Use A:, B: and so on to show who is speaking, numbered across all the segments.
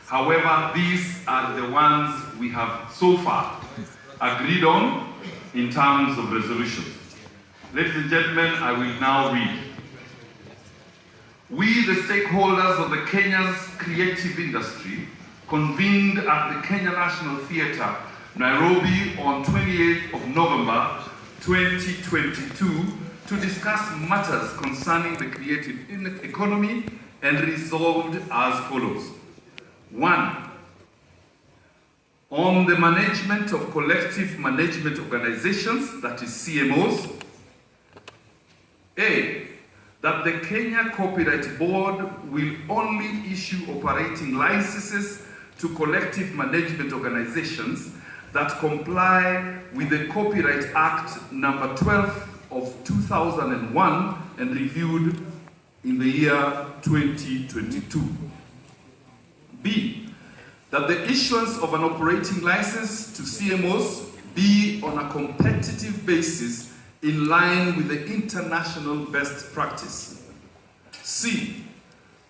A: However, these are the ones we have so far agreed on in terms of resolutions. Ladies and gentlemen, I will now read. We, the stakeholders of the Kenya's creative industry, convened at the Kenya National Theatre, Nairobi on 28th of November 2022 to discuss matters concerning the creative economy and resolved as follows. 1. On the management of collective management organizations, that is CMOs. A. That the Kenya Copyright Board will only issue operating licenses to collective management organizations that comply with the Copyright Act number 12 of 2001 and reviewed in the year 2022. B. That the issuance of an operating license to CMOs be on a competitive basis in line with the international best practice. C.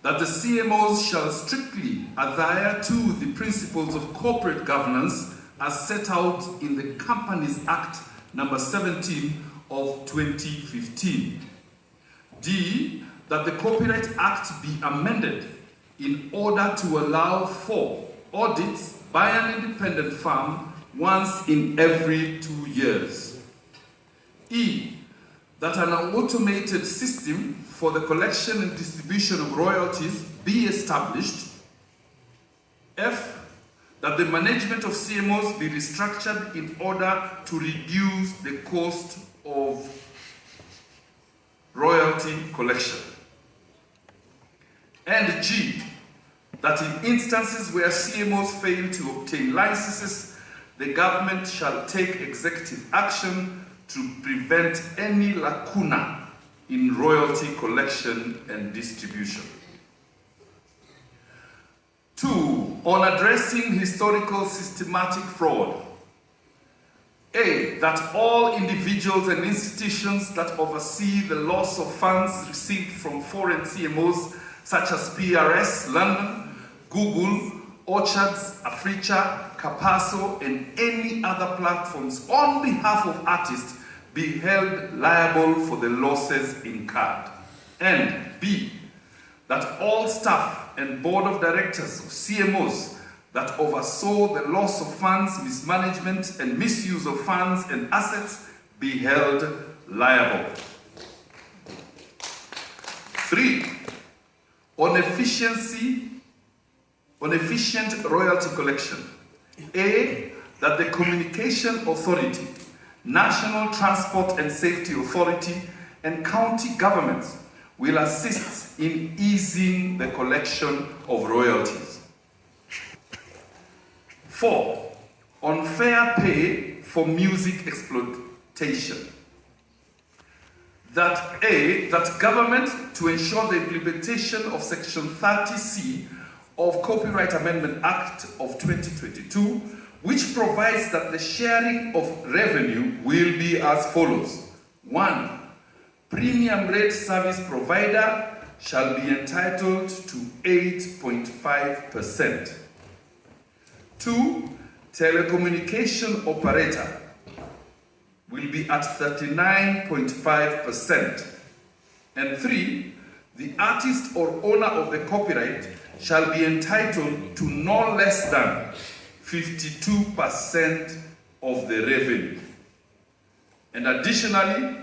A: That the CMOs shall strictly adhere to the principles of corporate governance as set out in the Companies Act number 17 of 2015. D. That the Copyright Act be amended in order to allow for audits by an independent firm once in every 2 years. E. That an automated system for the collection and distribution of royalties be established. F. That the management of CMOs be restructured in order to reduce the cost of royalty collection. And G. That in instances where CMOs fail to obtain licenses, the government shall take executive action to prevent any lacuna in royalty collection and distribution. 2. On addressing historical systematic fraud. A. That all individuals and institutions that oversee the loss of funds received from foreign CMOs such as PRS, London, Google, Orchards, Africha, Capasso, and any other platforms on behalf of artists be held liable for the losses incurred. And B. That all staff and board of directors of CMOs that oversaw the loss of funds, mismanagement, and misuse of funds and assets be held liable. 3. On efficient royalty collection. A. That the Communication Authority, National Transport and Safety Authority, and county governments will assist in easing the collection of royalties. 4. On fair pay for music exploitation. That A. That government, to ensure the implementation of Section 30C of Copyright Amendment Act of 2022, which provides that the sharing of revenue will be as follows. 1. Premium rate service provider shall be entitled to 8.5%. 2. Telecommunication operator will be at 39.5%. And 3. The artist or owner of the copyright shall be entitled to no less than 52% of the revenue. And additionally,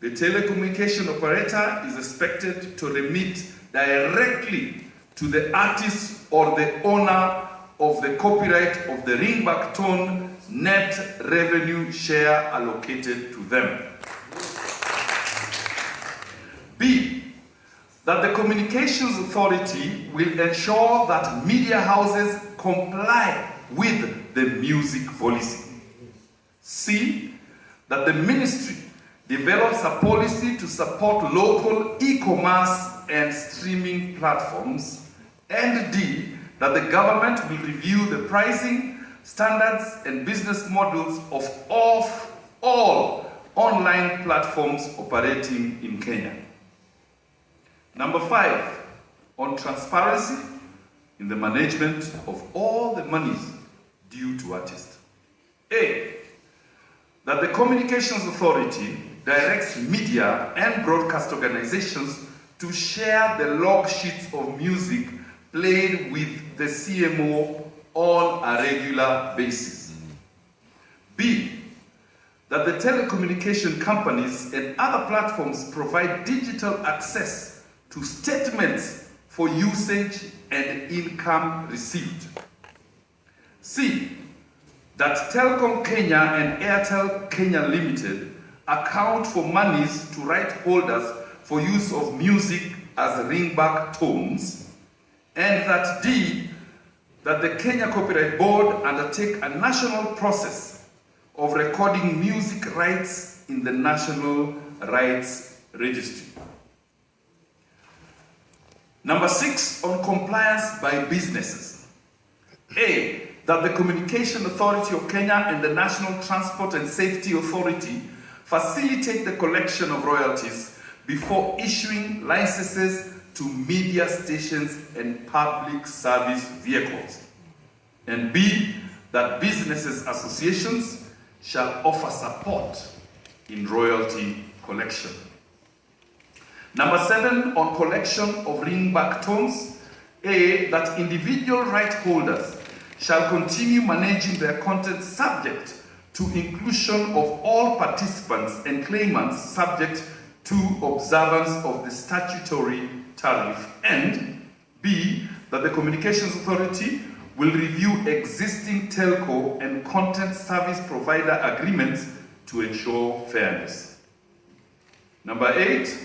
A: the telecommunication operator is expected to remit directly to the artist or the owner of the copyright of the ringback tone net revenue share allocated to them. B. That the Communications Authority will ensure that media houses comply with the music policy. C. That the ministry develops a policy to support local e-commerce and streaming platforms. And D. That the government will review the pricing, standards, and business models of all online platforms operating in Kenya. Number 5, on transparency, in the management of all the monies due to artists. A, that the Communications Authority directs media and broadcast organizations to share the log sheets of music played with the CMO on a regular basis. B, that the telecommunication companies and other platforms provide digital access to statements for usage and income received. C, that Telkom Kenya and Airtel Kenya Limited account for monies to right holders for use of music as ringback tones. And that D, that the Kenya Copyright Board undertake a national process of recording music rights in the National Rights Registry. Number 6, on compliance by businesses. A, that the Communication Authority of Kenya and the National Transport and Safety Authority facilitate the collection of royalties before issuing licenses to media stations and public service vehicles. And B, that businesses associations shall offer support in royalty collection. Number 7, on collection of ringback tones. A, that individual right holders shall continue managing their content subject to inclusion of all participants and claimants subject to observance of the statutory tariff. And B, that the Communications Authority will review existing telco and content service provider agreements to ensure fairness. Number 8,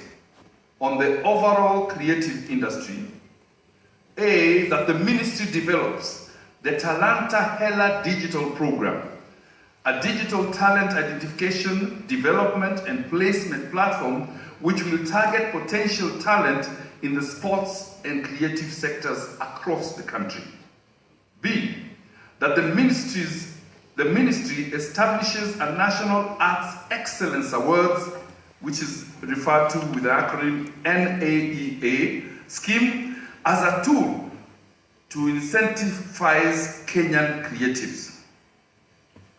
A: on the overall creative industry. A, that the ministry develops the Talanta Hela digital program, a digital talent identification, development and placement platform which will target potential talent in the sports and creative sectors across the country. B, that the ministry establishes a National Arts Excellence Awards, which is referred to with the acronym NAEA scheme, as a tool to incentivize Kenyan creatives.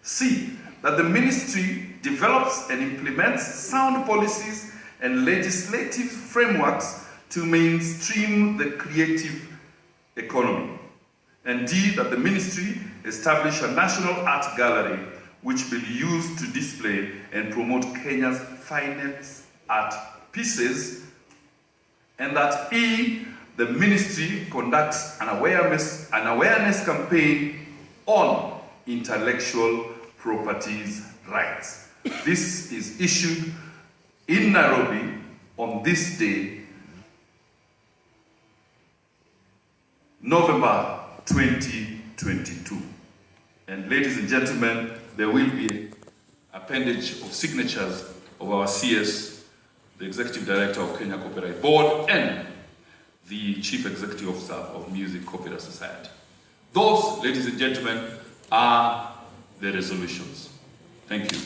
A: C, that the ministry develops and implements sound policies and legislative frameworks to mainstream the creative economy. And D, that the ministry establish a national art gallery which will be used to display and promote Kenya's finest art pieces. And that E, the ministry conducts an awareness campaign on intellectual properties rights. This is issued in Nairobi on this day, November 2022. And ladies and gentlemen, there will be an appendage of signatures of our CS, the Executive Director of Kenya Copyright Board, and the Chief Executive Officer of Music Copyright Society. Those, ladies and gentlemen, are the resolutions. Thank you.